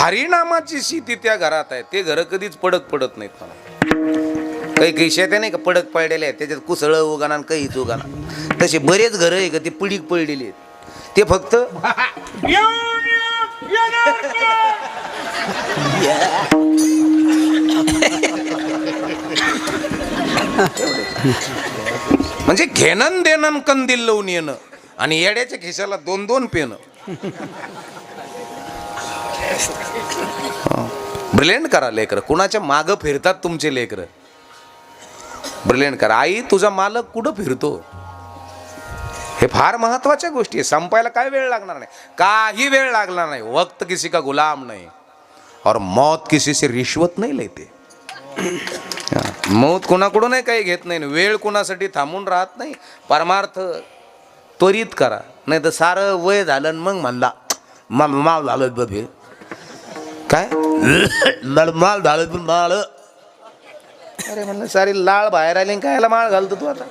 हरिनामाची शेती त्या घरात आहे. ते घर कधीच पडक पडत नाहीत. मला काही शेत्या नाही का पडक पडलेले आहेत, त्याच्यात कुसळ उगाना काहीच उगाना. तसे बरेच घर आहे का ते पुडीक पडलेले आहेत. ते फक्त म्हणजे घेणं देणं कंदील लावून येणं आणि येड्याच्या खिशाला 2-2 पेन. ब्रिलियंट करा लेकर. कुणाच्या मागं फिरतात तुमचे लेकर. ब्रिलियंट करा. आई तुझा मालक कुठं फिरतो, हे फार महत्वाच्या गोष्टी आहे. संपायला काय वेळ लागणार नाही, काही वेळ लागणार नाही. वक्त किसी का गुलाम नहीं और मौत किसी से रिश्वत नहीं लेते. मौत कुणाकडूनही काही घेत नाही, वेळ कुणासाठी थांबून राहत नाही. परमार्थ त्वरित करा, नाही तर सारं वय झालं मग म्हणला माल झालं बघे काय माल झालं माळ. अरे म्हणलं सारी लाळ बाहेर आली कायला माळ घालतो तू आता.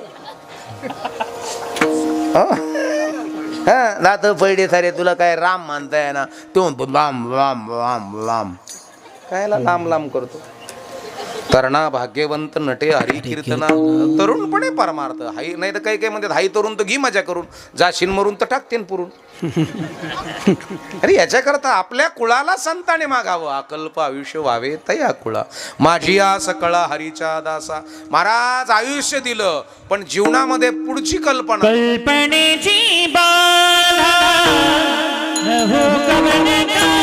हा जात पैडे सारे तुला काय राम मानताय ना, तो लांब लांब लांब लांब कायला लांब लांब करतो. तरणा भाग्यवंत नटे हरी कीर्तना. तरुणपणे परमार्थ हाई, नाही तर काही काही म्हणतात हाई तरुण तर घी मजा करून, जाशीन मरून तर टाकतेन पुरून. अरे याच्याकरता आपल्या कुळाला संताने मागावं. अकल्प आयुष्य व्हावे तया कुळा, माझी आस कळा हरीच्या दासा. महाराज आयुष्य दिलं पण जीवनामध्ये पुढची कल्पना, कल्पनेची बाधा न हो कवने का